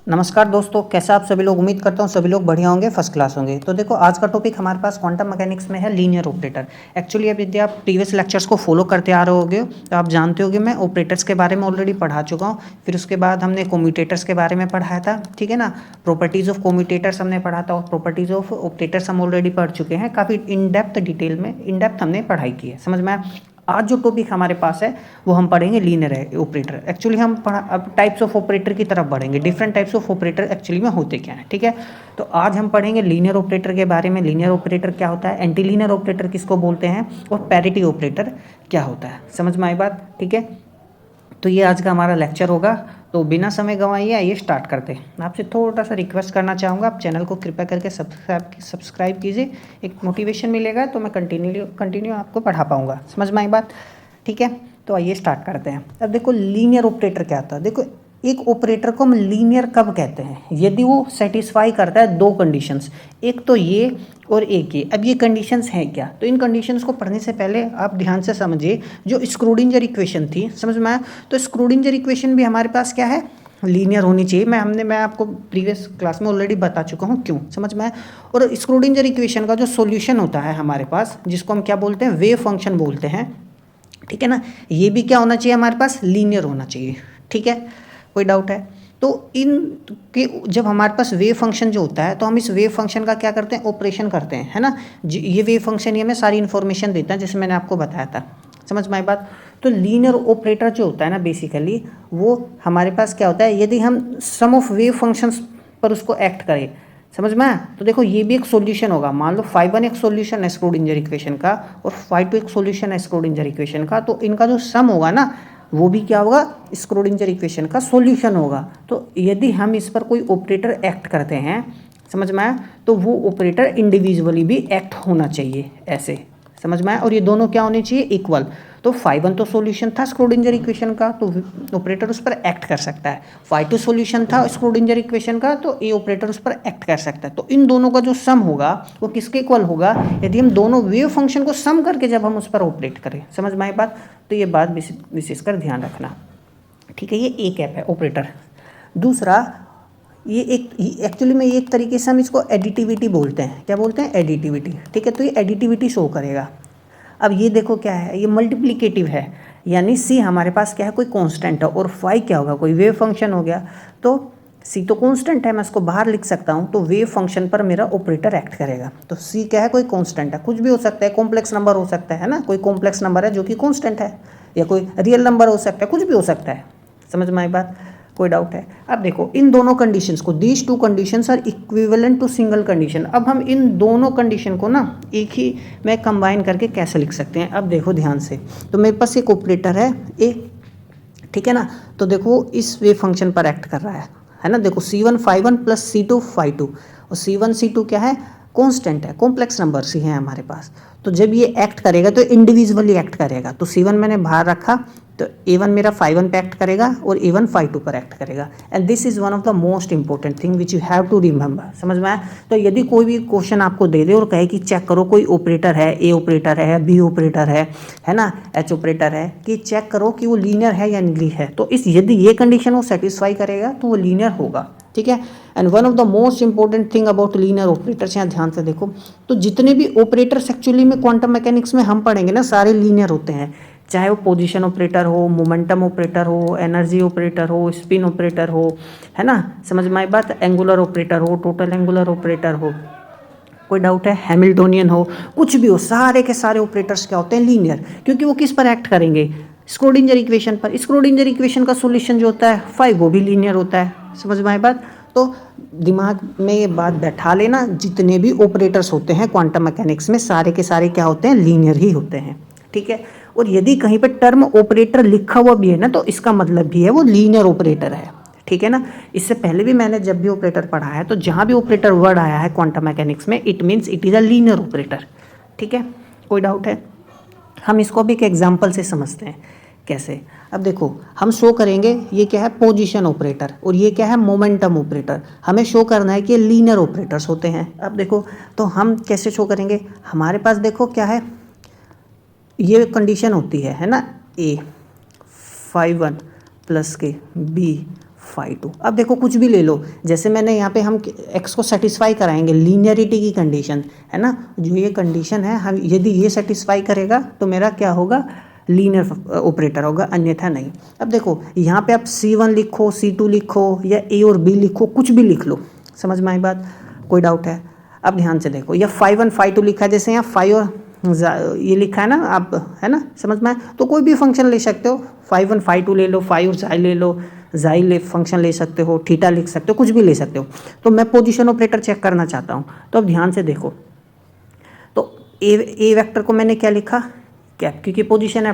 नमस्कार दोस्तों, कैसे आप सभी लोग। उम्मीद करता हूँ सभी लोग बढ़िया होंगे, फर्स्ट क्लास होंगे। तो देखो, आज का टॉपिक हमारे पास क्वांटम मैकेनिक्स में है लीनियर ऑपरेटर। एक्चुअली अब यदि आप प्रीवियस लेक्चर्स को फॉलो करते आ रहे होगे तो आप जानते होगे मैं ऑपरेटर्स के बारे में ऑलरेडी पढ़ा चुका हूँ। फिर उसके बाद हमने कम्यूटेटर्स के बारे में पढ़ाया था, ठीक है ना। प्रॉपर्टीज़ ऑफ कम्यूटेटर्स हमने पढ़ा था और प्रॉपर्टीज़ ऑफ ऑपरेटर्स हम ऑलरेडी पढ़ चुके हैं। काफ़ी इन डेप्थ डिटेल में हमने पढ़ाई की है, समझ में आया। आज जो टॉपिक हमारे पास है वो हम पढ़ेंगे लीनियर ऑपरेटर। एक्चुअली हम अब टाइप्स ऑफ ऑपरेटर की तरफ बढ़ेंगे, different types of operator actually में होते क्या हैं, ठीक है। तो आज हम पढ़ेंगे लीनियर ऑपरेटर के बारे में। लीनियर ऑपरेटर क्या होता है, एंटी लीनियर ऑपरेटर किसको बोलते हैं, और पैरिटी ऑपरेटर क्या होता है। समझ में आई बात, ठीक है। तो ये आज का हमारा लेक्चर होगा। तो बिना समय गंवाए आइए स्टार्ट करते हैं। आपसे थोड़ा सा रिक्वेस्ट करना चाहूँगा, आप चैनल को कृपया करके सब्सक्राइब कीजिए। एक मोटिवेशन मिलेगा तो मैं कंटिन्यू आपको पढ़ा पाऊँगा। समझ में आई बात, ठीक है। तो आइए स्टार्ट करते हैं। अब देखो, लीनियर ऑपरेटर क्या होता है। देखो, एक ऑपरेटर को हम लीनियर कब कहते हैं, यदि वो सेटिस्फाई करता है दो कंडीशंस, एक तो ये और एक ये। अब ये कंडीशंस हैं क्या, तो इन कंडीशंस को पढ़ने से पहले आप ध्यान से समझिए। जो स्क्रोडिंजर इक्वेशन थी, समझ में आया, तो स्क्रोडिंजर इक्वेशन भी हमारे पास क्या है, लीनियर होनी चाहिए। मैं आपको प्रीवियस क्लास में ऑलरेडी बता चुका हूँ क्यों, समझ में आया। और स्क्रोडिंजर इक्वेशन का जो सॉल्यूशन होता है हमारे पास, जिसको हम क्या बोलते हैं, वेव फंक्शन बोलते हैं, ठीक है ना। ये भी क्या होना चाहिए हमारे पास, लीनियर होना चाहिए, ठीक है। कोई डाउट है तो इन के जब हमारे पास वेव फंक्शन जो होता है तो हम इस वेव फंक्शन का क्या करते हैं, ऑपरेशन करते हैं, है ना। ये वेव फंक्शन ही हमें सारी इन्फॉर्मेशन देता है, जैसे मैंने आपको बताया था। समझ में आई बात। तो लीनियर ऑपरेटर जो होता है ना, बेसिकली वो हमारे पास क्या होता है, यदि हम सम ऑफ वेव फंक्शंस पर उसको एक्ट करें, समझ में आया। तो देखो, ये भी एक सॉल्यूशन होगा। मान लो φ1 एक सॉल्यूशन है स्क्रोडिंजर इक्वेशन का और φ2 एक सॉल्यूशन है स्क्रोडिंजर इक्वेशन का। तो इनका जो सम होगा ना, वो भी क्या होगा, स्क्रोडिंजर इक्वेशन का सॉल्यूशन होगा। तो यदि हम इस पर कोई ऑपरेटर एक्ट करते हैं, समझ में आया, तो वो ऑपरेटर इंडिविजुअली भी एक्ट होना चाहिए, ऐसे, समझ में आया। और ये दोनों क्या होने चाहिए, इक्वल। तो φ1 तो सॉल्यूशन था स्क्रोडिंजर इक्वेशन का, तो ऑपरेटर उस पर एक्ट कर सकता है। φ2 सॉल्यूशन था स्क्रोडिंजर इक्वेशन का, तो ये ऑपरेटर उस पर एक्ट कर सकता है। तो इन दोनों का जो सम होगा वो किसके इक्वल होगा, यदि हम दोनों वेव फंक्शन को सम करके जब हम उस पर ऑपरेट करें। समझ में आई बात। तो ये बात विशेषकर ध्यान रखना, ठीक है। ये एक ऐप है ऑपरेटर। दूसरा, ये एक एक्चुअली में एक तरीके से हम इसको एडिटिविटी बोलते हैं। क्या बोलते हैं, एडिटिविटी, ठीक है। तो ये एडिटिविटी शो करेगा। अब ये देखो क्या है, ये मल्टीप्लिकेटिव है, यानी सी हमारे पास क्या है, कोई कांस्टेंट है, और फाई क्या होगा, कोई वेव फंक्शन हो गया। तो सी तो कांस्टेंट है, मैं इसको बाहर लिख सकता हूँ। तो वेव फंक्शन पर मेरा ऑपरेटर एक्ट करेगा। तो सी क्या है, कोई कांस्टेंट है, कुछ भी हो सकता है, कॉम्प्लेक्स नंबर हो सकता है ना, कोई कॉम्प्लेक्स नंबर है जो कि कांस्टेंट है, या कोई रियल नंबर हो सकता है, कुछ भी हो सकता है। समझ में आई बात, कोई डाउट है। अब देखो, इन दोनों कंडीशंस को, these two conditions are equivalent to single condition. अब हम इन दोनों कंडीशन को ना एक ही में कंबाइन करके कैसे लिख सकते हैं, अब देखो ध्यान से। तो मेरे पास एक ऑपरेटर है ए, ठीक है ना। तो देखो, इस वेव फंक्शन पर एक्ट कर रहा है ना। देखो, C1 φ1 प्लस C2 φ2, और C1 C2 क्या है, कॉन्स्टेंट है, कॉम्प्लेक्स नंबर सी है हमारे पास। तो जब ये एक्ट करेगा तो इंडिविजुअली एक्ट करेगा। तो C1 मैंने बाहर रखा, तो A1 मेरा φ1 पे एक्ट करेगा और A1 φ2 पर एक्ट करेगा। And this is one of the most important thing which you have to remember. समझ में आया। तो यदि कोई भी क्वेश्चन आपको दे दे और कहे कि चेक करो कोई ऑपरेटर है, ए ऑपरेटर है, बी ऑपरेटर है ना, एच ऑपरेटर है, कि चेक करो कि वो लीनियर है या नहीं है, तो इस यदि ये कंडीशन वो सेटिस्फाई करेगा तो वो लीनियर होगा, ठीक है। And one of the most important thing about linear operators, यहाँ ध्यान से देखो, तो जितने भी ऑपरेटर्स एक्चुअली में क्वांटम मैकेनिक्स में हम पढ़ेंगे ना, सारे लीनियर होते हैं। चाहे वो पोजीशन ऑपरेटर हो, मोमेंटम ऑपरेटर हो, एनर्जी ऑपरेटर हो, स्पिन ऑपरेटर हो, है ना। समझ में आई बात। एंगुलर ऑपरेटर हो, टोटल एंगुलर ऑपरेटर हो, कोई डाउट है, हैमिल्टोनियन हो, कुछ भी हो, सारे के सारे ऑपरेटर्स क्या होते हैं, लीनियर। क्योंकि वो किस पर एक्ट करेंगे, स्क्रोडिंजर इक्वेशन पर। स्क्रोडिंजर इक्वेशन का सॉल्यूशन जो होता है फाइव, वो भी लीनियर होता है। समझ में आई बात। तो दिमाग में ये बात बैठा लेना, जितने भी ऑपरेटर्स होते हैं क्वांटम मैकेनिक्स में, सारे के सारे क्या होते हैं, लीनियर ही होते हैं, ठीक है। और यदि कहीं पर टर्म ऑपरेटर लिखा हुआ भी है ना, तो इसका मतलब भी है वो लीनियर ऑपरेटर है, ठीक है ना। इससे पहले भी मैंने जब भी ऑपरेटर पढ़ा है, तो जहाँ भी ऑपरेटर वर्ड आया है क्वांटम मैकेनिक्स में, it means it is a linear operator, ठीक है। कोई डाउट है। हम इसको भी एक एग्जाम्पल से समझते हैं कैसे। अब देखो, हम शो करेंगे ये क्या है, पोजीशन ऑपरेटर, और ये क्या है, मोमेंटम ऑपरेटर। हमें शो करना है कि लीनियर ऑपरेटर्स होते हैं। अब देखो, तो हम कैसे शो करेंगे, हमारे पास देखो क्या है, ये कंडीशन होती है ना, ए φ1 प्लस के बी फाई टू। अब देखो कुछ भी ले लो, जैसे मैंने यहाँ पे हम x को सेटिस्फाई कराएंगे लीनियरिटी की कंडीशन है ना, जो ये कंडीशन है, हम यदि ये सेटिस्फाई करेगा तो मेरा क्या होगा, लीनियर ऑपरेटर होगा, अन्यथा नहीं। अब देखो यहाँ पे आप C1 लिखो, C2 लिखो या A और B लिखो, कुछ भी लिख लो, समझ में आई बात, कोई डाउट है? अब ध्यान से देखो, या फाई1 फाई2 लिखा है, जैसे यहाँ फाई और ये लिखा है ना आप, है ना, समझ में आए, तो कोई भी फंक्शन ले सकते हो, फाई1 फाई2 ले लो, फाई और जाई ले लो, जाई ले फंक्शन ले सकते हो, थीटा लिख सकते हो, कुछ भी ले सकते हो। तो मैं पोजीशन ऑपरेटर चेक करना चाहता हूँ, तो अब ध्यान से देखो, तो ए वेक्टर को मैंने क्या लिखा, कैप, क्योंकि पोजीशन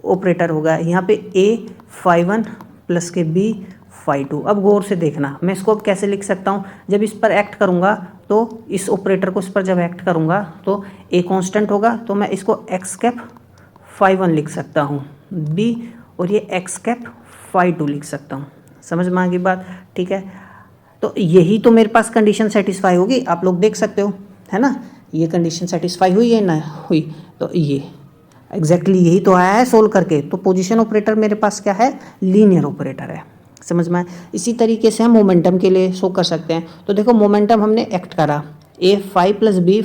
ऑपरेटर होगा यहाँ पे ए फाई1 प्लस के बी फाई2। अब गौर से देखना, मैं इसको अब कैसे लिख सकता हूँ, जब इस पर एक्ट करूँगा तो इस ऑपरेटर को इस पर जब एक्ट करूँगा तो ए कांस्टेंट होगा, तो मैं इसको एक्स कैप फाई1 लिख सकता हूँ बी, और ये एक्स कैप फाई2 लिख सकता हूँ। समझ में आ गई बात? ठीक है, तो यही तो मेरे पास कंडीशन सेटिस्फाई होगी, आप लोग देख सकते हो, है ना, ये कंडीशन सेटिस्फाई हुई है ना हुई, तो ये एग्जैक्टली यही तो आया है सोल्व करके। तो पोजीशन ऑपरेटर मेरे पास क्या है, लीनियर ऑपरेटर है, समझ में आए? इसी तरीके से हम मोमेंटम के लिए शो कर सकते हैं। तो देखो मोमेंटम हमने एक्ट करा ए फाई प्लस बी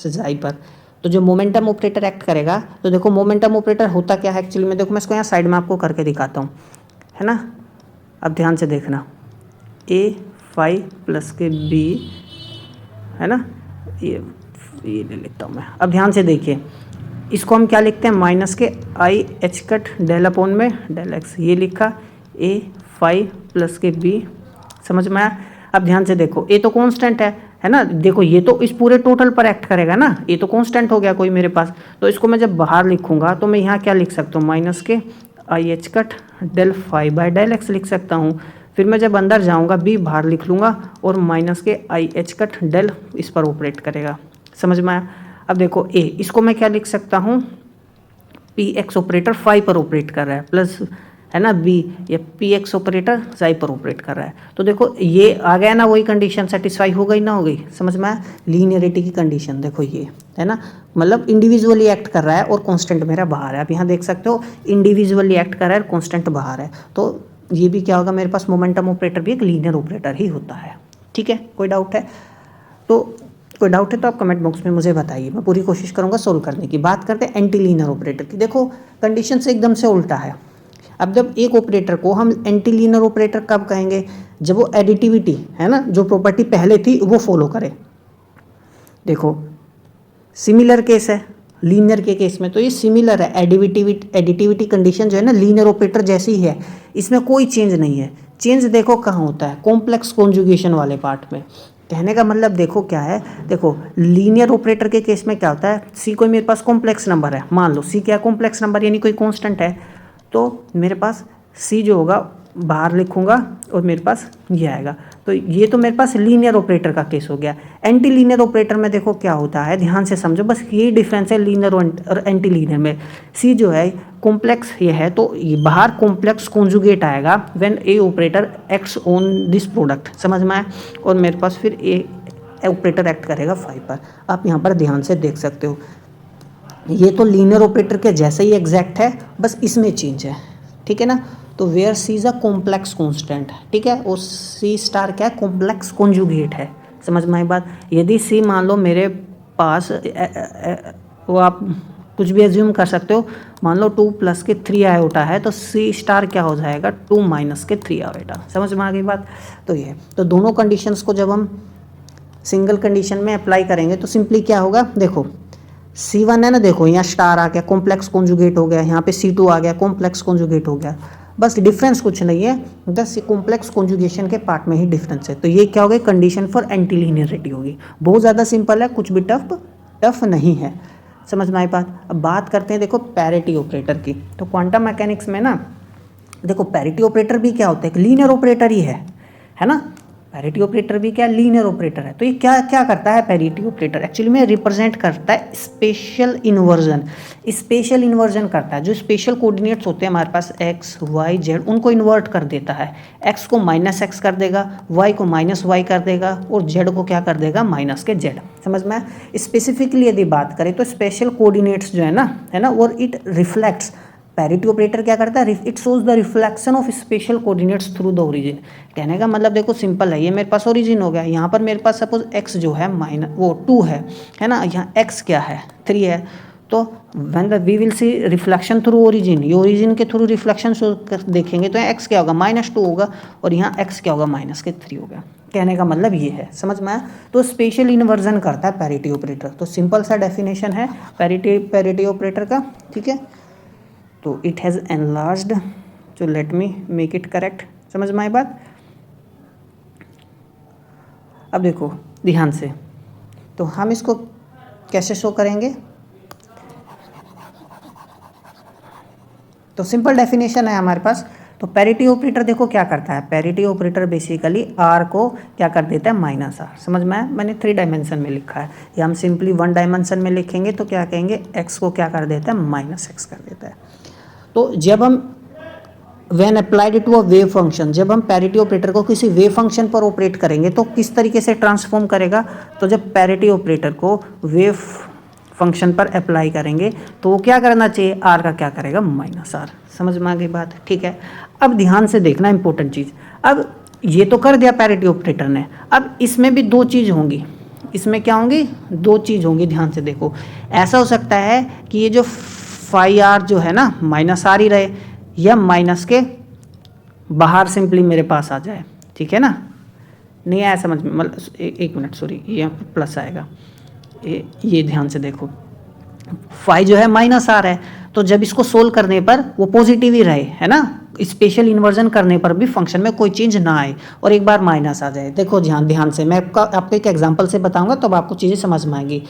जाई पर, तो जो मोमेंटम ऑपरेटर एक्ट करेगा, तो देखो मोमेंटम ऑपरेटर होता क्या है एक्चुअली में, देखो मैं इसको यहाँ साइड में आपको करके दिखाता हूँ, है ना। अब ध्यान से देखना, ए फाई प्लस के बी, है ना, ये ले लेता हूँ मैं। अब ध्यान से देखिए, इसको हम क्या लिखते हैं, माइनस के I H cut del upon में डेल एक्स, ये लिखा ए फाई प्लस के बी, समझ में आया? अब ध्यान से देखो, ए तो कांस्टेंट है ना, देखो ये तो इस पूरे टोटल पर एक्ट करेगा ना, ये तो कांस्टेंट हो गया कोई मेरे पास, तो इसको मैं जब बाहर लिखूंगा तो मैं यहाँ क्या लिख सकता हूँ, माइनस के I H cut del phi by del X लिख सकता हूँ। फिर मैं जब अंदर जाऊँगा बी बाहर लिख लूँगा, और माइनस के आई एच कट डेल इस पर ऑपरेट करेगा, समझ में आया? अब देखो ए, इसको मैं क्या लिख सकता हूँ, पी एक्स ऑपरेटर फाई पर ऑपरेट कर रहा है, प्लस है ना बी, ये पी एक्स ऑपरेटर साई पर ऑपरेट कर रहा है। तो देखो ये आ गया ना, वही कंडीशन सेटिस्फाई हो गई ना, हो गई, समझ में आया? लीनियरिटी की कंडीशन देखो ये है ना, मतलब इंडिविजुअली एक्ट कर रहा है और कांस्टेंट मेरा बाहर है। आप यहाँ देख सकते हो इंडिविजुअली एक्ट कर रहा है और कांस्टेंट बाहर है, तो ये भी क्या होगा, मेरे पास मोमेंटम ऑपरेटर भी एक लीनियर ऑपरेटर ही होता है। ठीक है, कोई डाउट है? तो कोई डाउट है तो आप कमेंट बॉक्स में मुझे बताइए, मैं पूरी कोशिश करूंगा सोल्व करने की। बात करते हैं एंटी लीनियर ऑपरेटर की। देखो कंडीशन से एकदम से उल्टा है। अब जब एक ऑपरेटर को हम एंटी लीनियर ऑपरेटर कब कहेंगे, जब वो एडिटिविटी है ना, जो प्रॉपर्टी पहले थी वो फॉलो करे। देखो सिमिलर केस है लीनियर के केस में, तो ये सिमिलर है, एडिटिविटी कंडीशन जो है ना लीनियर ऑपरेटर जैसी ही है, इसमें कोई चेंज नहीं है। चेंज देखो कहाँ होता है, कॉम्प्लेक्स कॉन्जुगेशन वाले पार्ट में। कहने का मतलब देखो क्या है, देखो लीनियर ऑपरेटर के केस में क्या होता है, सी कोई मेरे पास कॉम्प्लेक्स नंबर है, मान लो सी क्या कॉम्प्लेक्स नंबर यानी कोई कांस्टेंट है, तो मेरे पास सी जो होगा बाहर लिखूंगा और मेरे पास ये आएगा। तो ये तो मेरे पास लीनियर ऑपरेटर का केस हो गया। एंटी लीनियर ऑपरेटर में देखो क्या होता है, ध्यान से समझो, बस यही डिफरेंस है लीनियर और एंटी लीनियर में। सी जो है कॉम्प्लेक्स ये है, तो ये बाहर कॉम्प्लेक्स कॉन्जुगेट आएगा when A operator acts on this product, समझ में आए, और मेरे पास फिर ए ऑपरेटर एक्ट करेगा फाई पर। आप यहाँ पर ध्यान से देख सकते हो, ये तो लीनियर ऑपरेटर के जैसे ही एग्जैक्ट है, बस इसमें चेंज है। ठीक है ना, तो where C is a complex constant, ठीक है, और सी स्टार क्या है, कॉम्प्लेक्स कॉन्जुगेट है, समझ में आई बात। यदि सी मान लो मेरे पास वो आप कुछ भी एज्यूम कर सकते हो, मान लो 2 प्लस के 3 आयोटा है, तो सी स्टार क्या हो जाएगा, 2 माइनस के 3 आयोटा, समझ में आ गई बात। तो ये तो दोनों कंडीशंस को जब हम सिंगल कंडीशन में अप्लाई करेंगे तो सिंपली क्या होगा, देखो C1 है ना, देखो यहाँ स्टार आ गया, कॉम्प्लेक्स कॉन्जुगेट हो गया, यहाँ पे C2 आ गया, कॉम्प्लेक्स कॉन्जुगेट हो गया, बस डिफरेंस कुछ नहीं है, बस कॉम्प्लेक्स कॉन्जुगेशन के पार्ट में ही डिफरेंस है। तो ये क्या हो गई, कंडीशन फॉर एंटी लीनियरिटी होगी। बहुत ज़्यादा सिंपल है, कुछ भी टफ नहीं है, समझ में आई बात। अब बात करते हैं देखो पैरिटी ऑपरेटर की। तो क्वांटम मैकेनिक्स में ना देखो पैरिटी ऑपरेटर भी क्या होता है, एक लीनियर ऑपरेटर ही है ना, पैरिटी ऑपरेटर भी क्या लीनियर ऑपरेटर है। तो ये क्या क्या करता है पैरिटी ऑपरेटर, एक्चुअली में रिप्रेजेंट करता है स्पेशल इन्वर्जन करता है। जो स्पेशल कोऑर्डिनेट्स होते हैं हमारे पास एक्स वाई जेड, उनको इन्वर्ट कर देता है। एक्स को माइनस एक्स कर देगा, वाई को माइनस वाई कर देगा, और जेड को क्या कर देगा, माइनस के जेड, समझ में। स्पेसिफिकली यदि बात करें तो स्पेशल कोऑर्डिनेट्स जो है ना, और इट रिफ्लेक्ट्स पैरिटी ऑपरेटर क्या करता है, it shows the reflection of special coordinates through the origin. कहने का मतलब देखो सिंपल है, ये मेरे पास ओरिजिन हो गया, यहाँ पर मेरे पास सपोज x जो है माइनस वो 2 है ना, यहाँ x क्या है 3 है, तो when the we will see reflection through origin, ये ओरिजिन के थ्रू रिफ्लेक्शन देखेंगे तो x क्या होगा -2 होगा, और यहाँ x क्या होगा -3 होगा। कहने का मतलब ये है, समझ में आया। तो स्पेशल इन्वर्जन करता है पैरिटी ऑपरेटर। तो सिंपल सा डेफिनेशन है पैरिटी ऑपरेटर का, ठीक है। तो इट हैज़ एनलार्ज्ड, तो let me make it correct, समझ में आई बात। अब देखो ध्यान से, तो हम इसको कैसे शो करेंगे, तो सिंपल डेफिनेशन है हमारे पास। तो पैरिटी ऑपरेटर देखो क्या करता है, पैरिटी ऑपरेटर बेसिकली r को क्या कर देता है -r, समझ में आया। मैंने 3 डायमेंशन में लिखा है, या हम सिंपली 1 डायमेंशन में लिखेंगे तो क्या कहेंगे, x को क्या कर देता है -x कर देता है। तो जब हम when applied to a wave function, जब हम पैरिटी ऑपरेटर को किसी वेव फंक्शन पर ऑपरेट करेंगे तो किस तरीके से ट्रांसफॉर्म करेगा, तो जब पैरिटी ऑपरेटर को वेव फंक्शन पर अप्लाई करेंगे तो वो क्या करना चाहिए, r का क्या करेगा -r, समझ में आ गई बात, ठीक है। अब ध्यान से देखना इंपॉर्टेंट चीज़, अब ये तो कर दिया पैरिटी ऑपरेटर ने, अब इसमें भी 2 चीज़ होंगी, इसमें क्या होंगी, 2 चीज़ होंगी, ध्यान से देखो। ऐसा हो सकता है कि ये जो फाई r जो है ना -r ही रहे, या माइनस के बाहर सिंपली मेरे पास आ जाए, ठीक है ना, नहीं आया समझ में, मतलब एक मिनट सॉरी, ये प्लस आएगा, ये ध्यान से देखो, फाई जो है -r है, तो जब इसको सोल्व करने पर वो पॉजिटिव ही रहे, है ना, स्पेशल इन्वर्जन करने पर भी फंक्शन में कोई चेंज ना आए और एक बार माइनस आ जाए। देखो ध्यान से मैं आपको एक एग्जांपल से बताऊंगा तब आपको चीज़ें समझ में आएंगी।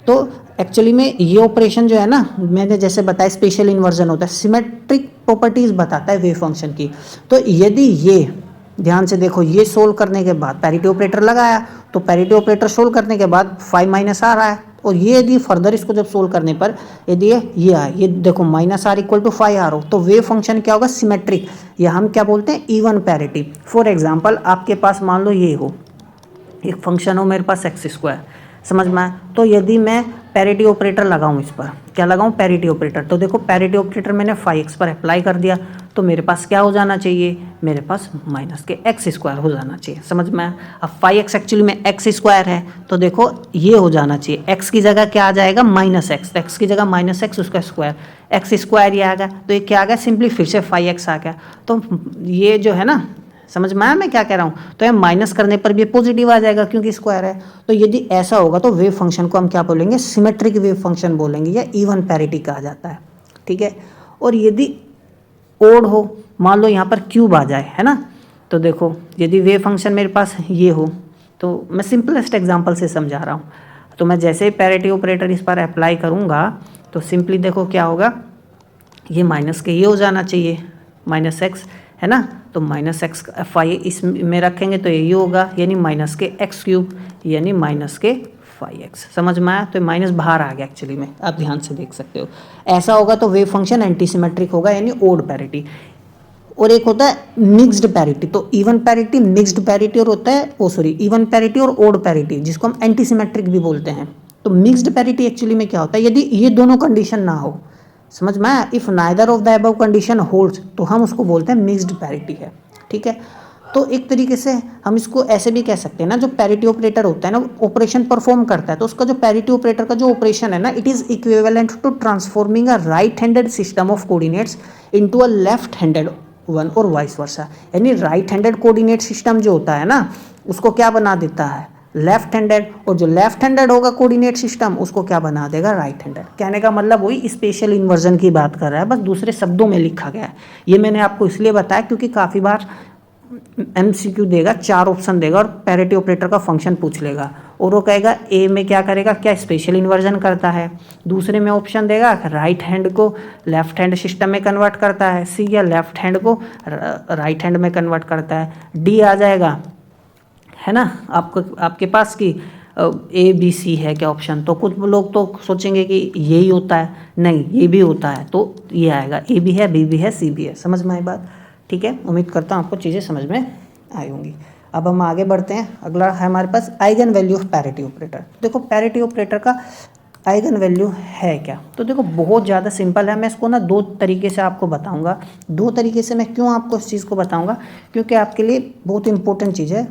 तो एक्चुअली में ये ऑपरेशन जो है ना, मैंने जैसे बताया स्पेशल इन्वर्जन होता है, सिमेट्रिक प्रॉपर्टीज बताता है वेव फंक्शन की। तो यदि ये ध्यान से देखो, ये सोल्व करने के बाद पैरिटी ऑपरेटर लगाया, तो पैरिटी ऑपरेटर सोल्व करने के बाद फाई -r आया, और ये यदि फर्दर इसको जब सोल्व करने पर यदि ये आए, ये देखो -r equal to phi r हो, तो वेव फंक्शन क्या होगा, सिमेट्रिक, या हम क्या बोलते हैं इवन पैरिटी। फॉर एग्जांपल आपके पास मान लो ये हो, एक फंक्शन हो मेरे पास x², समझ में आया। तो यदि मैं पैरिटी ऑपरेटर लगाऊं, इस पर क्या लगाऊं, पैरिटी ऑपरेटर, तो देखो पैरिटी ऑपरेटर मैंने फाई x पर अप्लाई कर दिया, तो मेरे पास क्या हो जाना चाहिए, मेरे पास -x² हो जाना चाहिए, समझ में आया। अब फाई x एक्चुअली में x² है, तो देखो ये हो जाना चाहिए, x की जगह क्या आ जाएगा -x, x की जगह -x उसका स्क्वायर, x² ये आ गया, तो ये क्या आ गया, सिंपली फिर से फाई x आ गया। तो ये जो है ना, समझ में आया मैं क्या कह रहा हूँ, तो ये माइनस करने पर भी पॉजिटिव आ जाएगा क्योंकि स्क्वायर है। तो यदि ऐसा होगा तो वेव फंक्शन को हम क्या बोलेंगे, सिमेट्रिक वेव फंक्शन बोलेंगे, या इवन पैरिटी कहा जाता है, ठीक है। और यदि ओड हो, मान लो यहाँ पर क्यूब आ जाए, है ना, तो देखो यदि वेव फंक्शन मेरे पास ये हो, तो मैं सिंपलेस्ट एग्जाम्पल से समझा रहा हूँ, तो मैं जैसे ही पैरिटी ऑपरेटर इस पर अप्लाई करूँगा तो सिंपली देखो क्या होगा, ये माइनस के ये हो जाना चाहिए -x, है ना, तो -x फाई इसमें रखेंगे तो यही होगा, यानी -x³ यानी फाई x, समझ में आया। तो माइनस बाहर आ गया एक्चुअली में, आप ध्यान से देख सकते हो। ऐसा होगा तो वेव फंक्शन एंटी सिमेट्रिक होगा, यानी ओड पैरिटी। और एक होता है मिक्स्ड पैरिटी, तो इवन पैरिटी, मिक्स्ड पैरिटी, और होता है इवन पैरिटी और ओड पैरिटी, जिसको हम एंटी सिमेट्रिक भी बोलते हैं। तो मिक्स्ड पैरिटी एक्चुअली में क्या होता है, यदि ये दोनों कंडीशन ना हो, समझ में आया, if neither of the above condition holds, तो हम उसको बोलते हैं मिक्स्ड पैरिटी है, ठीक है। तो एक तरीके से हम इसको ऐसे भी कह सकते हैं ना, जो पैरिटी ऑपरेटर होता है ना, ऑपरेशन परफॉर्म करता है, तो उसका जो पैरिटी ऑपरेटर का जो ऑपरेशन है ना, it is equivalent to transforming a right handed system of coordinates into a left handed one और वाइस वर्सा। यानी राइट हैंडेड कोऑर्डिनेट सिस्टम जो होता है ना, उसको क्या बना देता है, लेफ्ट हैंडेड, और जो लेफ्ट हैंडेड होगा कोऑर्डिनेट सिस्टम, उसको क्या बना देगा, राइट हैंडेड। कहने का मतलब वही स्पेशल इन्वर्जन की बात कर रहा है, बस दूसरे शब्दों में लिखा गया है। ये मैंने आपको इसलिए बताया क्योंकि काफ़ी बार MCQ देगा, 4 ऑप्शन देगा और पैरिटी ऑपरेटर का फंक्शन पूछ लेगा, और वो कहेगा ए में क्या करेगा, क्या स्पेशल इन्वर्जन करता है, दूसरे में ऑप्शन देगा राइट हैंड को लेफ्ट हैंड सिस्टम में कन्वर्ट करता है, सी या लेफ्ट हैंड को राइट हैंड में कन्वर्ट करता है, डी आ जाएगा, है ना, आपके पास की ABC है क्या ऑप्शन। तो कुछ लोग तो सोचेंगे कि यही होता है, नहीं ये भी होता है, तो ये आएगा A भी है, B भी है, C भी है। समझ में आई बात, ठीक है। उम्मीद करता हूँ आपको चीज़ें समझ में आई होंगी। अब हम आगे बढ़ते हैं, अगला है हमारे पास eigen value of parity operator. देखो पैरिटी ऑपरेटर का आइगन वैल्यू है क्या। तो देखो बहुत ज़्यादा सिंपल है, मैं इसको ना दो तरीके से आपको बताऊंगा। दो तरीके से मैं क्यों आपको इस चीज़ को बताऊंगा, क्योंकि आपके लिए बहुत इंपॉर्टेंट चीज़ है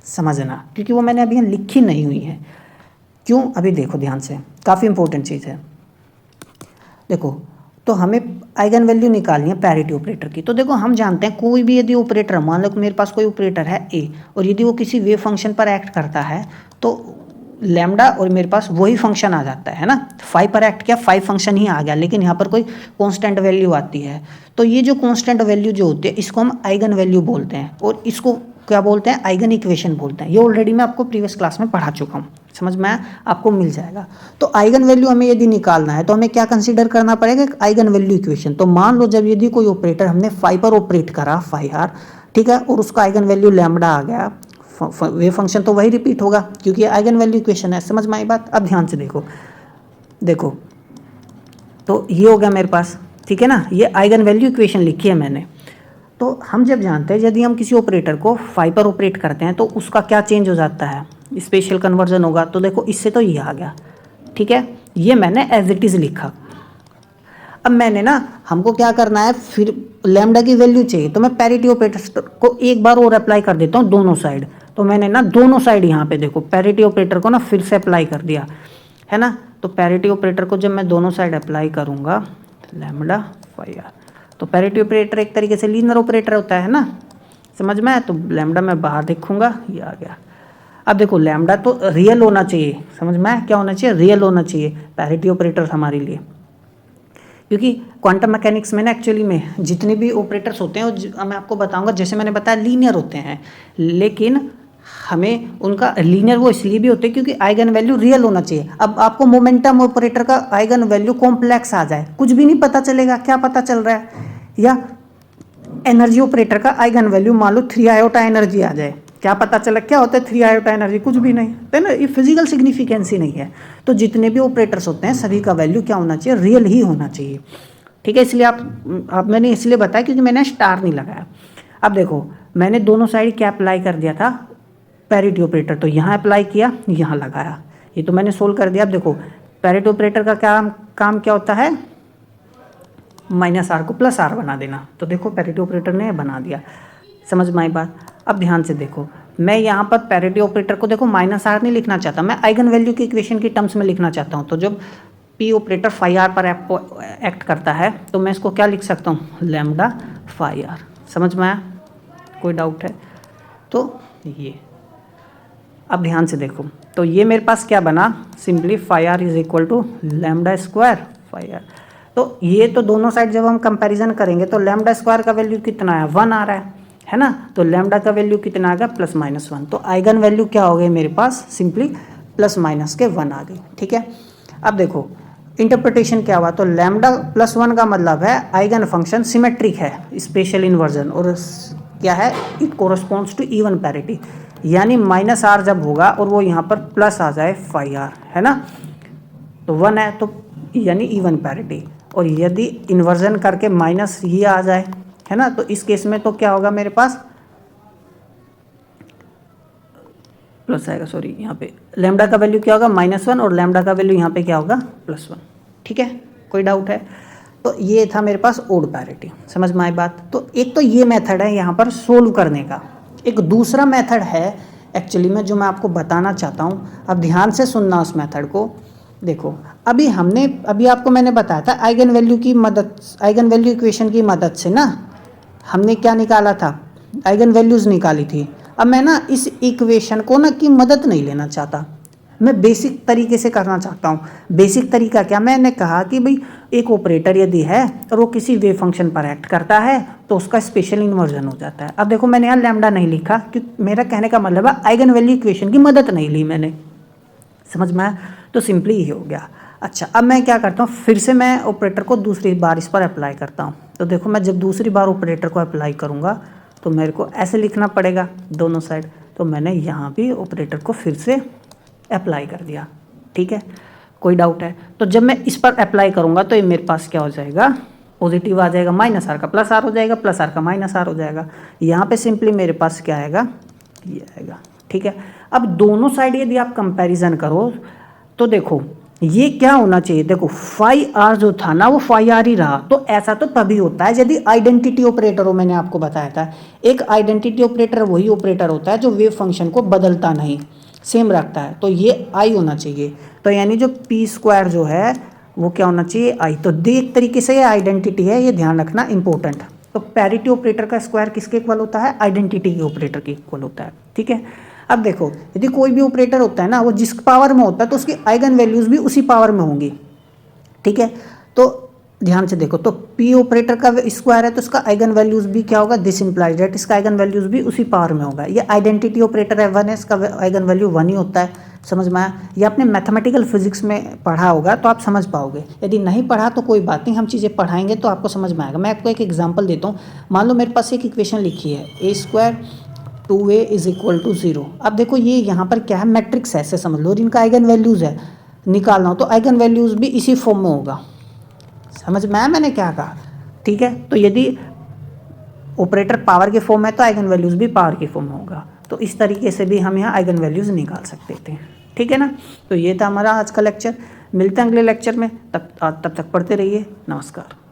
समझना, क्योंकि वो मैंने अभी यहाँ लिखी नहीं हुई है। क्यों, अभी देखो ध्यान से, काफ़ी इंपॉर्टेंट चीज़ है। देखो तो हमें आइगन वैल्यू निकालनी है पैरिटी ऑपरेटर की। तो देखो हम जानते हैं कोई भी यदि ऑपरेटर, मान लो कि मेरे पास कोई ऑपरेटर है ए, और यदि वो किसी वेव फंक्शन पर एक्ट करता है तो लैम्डा और मेरे पास वही फंक्शन आ जाता है ना। 5 पर एक्ट किया, 5 फंक्शन ही आ गया, लेकिन यहाँ पर कोई कांस्टेंट वैल्यू आती है। तो ये जो कांस्टेंट वैल्यू जो होती है इसको हम आइगन वैल्यू बोलते हैं, और इसको क्या बोलते हैं, आइगन इक्वेशन बोलते हैं। ये ऑलरेडी मैं आपको प्रीवियस क्लास में पढ़ा चुका हूँ, समझ में आया, आपको मिल जाएगा। तो आइगन वैल्यू हमें यदि निकालना है तो हमें क्या कंसीडर करना पड़ेगा, आइगन वैल्यू इक्वेशन। तो मान लो जब यदि कोई ऑपरेटर हमने 5 पर ऑपरेट करा, 5r, ठीक है, और उसका आइगन वैल्यू लैम्डा आ गया, वेव फंक्शन तो वही रिपीट होगा क्योंकि आइगन वैल्यू इक्वेशन है। समझ में आई बात। अब ध्यान से देखो, देखो तो ये हो गया मेरे पास, ठीक है ना, ये आइगन वैल्यू इक्वेशन लिखी है मैंने। तो हम जब जानते हैं यदि हम किसी ऑपरेटर को 5 पर ऑपरेट करते हैं तो उसका क्या चेंज हो जाता है, स्पेशल कन्वर्जन होगा। तो देखो इससे तो ये आ गया, ठीक है, ये मैंने एज इट इज़ लिखा। अब मैंने ना, हमको क्या करना है, फिर लैम्डा की वैल्यू चाहिए, तो मैं पैरिटी ऑपरेटर को एक बार और अप्लाई कर देता हूँ दोनों साइड। तो मैंने ना दोनों साइड यहाँ पे देखो पैरिटी ऑपरेटर को ना फिर से अप्लाई कर दिया है ना। तो पैरिटी ऑपरेटर को जब मैं दोनों साइड अप्लाई करूँगा, लैम्डा 5r, तो पैरिटी ऑपरेटर एक तरीके से लीनियर ऑपरेटर होता है ना, समझ में आया। तो लैम्डा मैं बाहर देखूंगा, ये आ गया। अब देखो लैम्डा तो रियल होना चाहिए, समझ में आया, क्या होना चाहिए, रियल होना चाहिए पैरिटी ऑपरेटर हमारे लिए, क्योंकि क्वांटम मैकेनिक्स में ना एक्चुअली में जितने भी ऑपरेटर्स होते हैं मैं आपको बताऊंगा, जैसे मैंने बताया लीनियर होते हैं, लेकिन हमें उनका लीनियर वो इसलिए भी होते हैं क्योंकि आइगन वैल्यू रियल होना चाहिए। अब आपको मोमेंटम ऑपरेटर का आइगन वैल्यू कॉम्प्लेक्स आ जाए, कुछ भी नहीं पता चलेगा, क्या पता चल रहा है, या एनर्जी ऑपरेटर का आइगन वैल्यू मान लो 3 आयोटा एनर्जी आ जाए, क्या पता चला क्या होता है 3 आयोटा एनर्जी, कुछ भी नहीं है ना, ये फिजिकल सिग्निफिकेंसी नहीं है। तो जितने भी ऑपरेटर्स होते हैं सभी का वैल्यू क्या होना चाहिए, रियल ही होना चाहिए, ठीक है। इसलिए आप मैंने इसलिए बताया क्योंकि मैंने स्टार नहीं लगाया। अब देखो मैंने दोनों साइड क्या अप्लाई कर दिया था, पैरिटी ऑपरेटर, तो यहाँ अप्लाई किया, यहाँ लगाया, ये तो मैंने सोल्व कर दिया। अब देखो पैरिटी ऑपरेटर का काम क्या होता है, -r को +r बना देना। तो देखो पैरिटी ऑपरेटर ने बना दिया, समझ में आई बात। अब ध्यान से देखो, मैं यहाँ पर पैरिटी ऑपरेटर को देखो -r नहीं लिखना चाहता, मैं आइगन वैल्यू की इक्वेशन की टर्म्स में लिखना चाहता हूँ। तो जब p ऑपरेटर 5r पर एक्ट करता है तो मैं इसको क्या लिख सकता हूँ, लैम्डा 5r। समझ में आया, कोई डाउट है। तो ये अब ध्यान से देखो, तो ये मेरे पास क्या बना, सिंपली 5r = λ² 5r। तो ये तो दोनों साइड जब हम कंपैरिजन करेंगे तो λ² का वैल्यू कितना है, 1 आ रहा है ना। तो लैम्डा का वैल्यू कितना आ गया, +-1। तो आइगन वैल्यू क्या हो गई मेरे पास, सिंपली ±1 आ गई, ठीक है। अब देखो इंटरप्रिटेशन क्या हुआ, तो लैम्डा +1 का मतलब है आइगन फंक्शन सिमेट्रिक है, स्पेशल इन्वर्जन, और क्या है, it corresponds to even parity, यानी -r जब होगा और वो यहाँ पर प्लस आ जाए 5r, है ना, तो 1 है तो यानी इवन पैरिटी। और यदि इन्वर्जन करके माइनस ये आ जाए, है ना, तो इस केस में तो क्या होगा मेरे पास, प्लस आएगा, सॉरी यहाँ पे लैम्डा का वैल्यू क्या होगा, -1, और लैम्डा का वैल्यू यहाँ पे क्या होगा, +1, ठीक है, कोई डाउट है। तो ये था मेरे पास ओड पैरिटी, समझ में आई बात। तो एक तो ये मेथड है यहाँ पर सोल्व करने का, एक दूसरा मेथड है एक्चुअली में जो मैं आपको बताना चाहता हूँ। अब ध्यान से सुनना उस मेथड को। देखो अभी आपको मैंने बताया था आइगन वैल्यू इक्वेशन की मदद से ना हमने क्या निकाला था, आइगन वैल्यूज़ निकाली थी। अब मैं ना इस इक्वेशन को ना की मदद नहीं लेना चाहता, मैं बेसिक तरीके से करना चाहता हूँ। बेसिक तरीका क्या, मैंने कहा कि भाई एक ऑपरेटर यदि है और वो किसी वेव फंक्शन पर एक्ट करता है तो उसका स्पेशल इन्वर्जन हो जाता है। अब देखो मैंने यहाँ लैम्डा नहीं लिखा क्योंकि मेरा कहने का मतलब है आइगन वैल्यू इक्वेशन की मदद नहीं ली मैंने, समझ में आया। तो सिंपली ये हो गया। अच्छा अब मैं क्या करता हूँ, फिर से मैं ऑपरेटर को दूसरी बार इस पर अप्लाई करता हूँ। तो देखो मैं जब दूसरी बार ऑपरेटर को अप्लाई करूँगा तो मेरे को ऐसे लिखना पड़ेगा दोनों साइड। तो मैंने यहाँ भी ऑपरेटर को फिर से अप्लाई कर दिया, ठीक है, कोई डाउट है। तो जब मैं इस पर अप्लाई करूँगा तो ये मेरे पास क्या हो जाएगा, पॉजिटिव आ जाएगा, -r का +r हो जाएगा, +r का -r हो जाएगा। यहाँ पे सिंपली मेरे पास क्या आएगा, ये आएगा, ठीक है। अब दोनों साइड यदि आप कंपैरिजन करो तो देखो ये क्या होना चाहिए, देखो फाई आर जो था ना वो फाई आर ही रहा। तो ऐसा तो तभी होता है यदि आइडेंटिटी ऑपरेटर हो, मैंने आपको बताया था एक आइडेंटिटी ऑपरेटर वही ऑपरेटर होता है जो वेव फंक्शन को बदलता नहीं, सेम रखता है। तो ये आई होना चाहिए। तो यानी जो पी स्क्वायर जो है वो क्या होना चाहिए, आई। तो एक तरीके से ये आइडेंटिटी है, ये ध्यान रखना इंपॉर्टेंट। तो पैरिटी ऑपरेटर का स्क्वायर किसके इक्वल होता है, आइडेंटिटी के ऑपरेटर के इक्वल होता है। ठीक है, अब देखो यदि कोई भी ऑपरेटर होता है ना वो जिस पावर में होता है तो उसकी आइगन वैल्यूज भी उसी पावर में होंगी। ठीक है, तो ध्यान से देखो, तो पी ऑपरेटर का स्क्वायर है तो इसका आइगन वैल्यूज भी क्या होगा, दिस इंप्लाइज दैट इसका आइगन वैल्यूज भी उसी पावर में होगा। ये आइडेंटिटी ऑपरेटर है 1 है, इसका आइगन वैल्यू 1 ही होता है। समझ में आया, ये आपने मैथमेटिकल फिजिक्स में पढ़ा होगा तो आप समझ पाओगे। यदि नहीं पढ़ा तो कोई बात नहीं, हम चीज़ें पढ़ाएंगे तो आपको समझ में आएगा। मैं आपको एक एग्जाम्पल देता हूँ। मान लो मेरे पास एक इक्वेशन लिखी है a square 2a is equal to 0। अब देखो ये यहाँ पर क्या है, मैट्रिक्स है ऐसे समझ लो, और इनका आइगन वैल्यूज है निकालना हो तो आइगन वैल्यूज भी इसी फॉर्म में होगा। समझ में आया मैंने क्या कहा। ठीक है, तो यदि ऑपरेटर पावर के फॉर्म है तो आइगन वैल्यूज भी पावर के फॉर्म में होगा। तो इस तरीके से भी हम यहाँ आइगन वैल्यूज निकाल सकते थे। ठीक है ना, तो ये था हमारा आज का लेक्चर। मिलते हैं अगले लेक्चर में, तब तक पढ़ते रहिए। नमस्कार।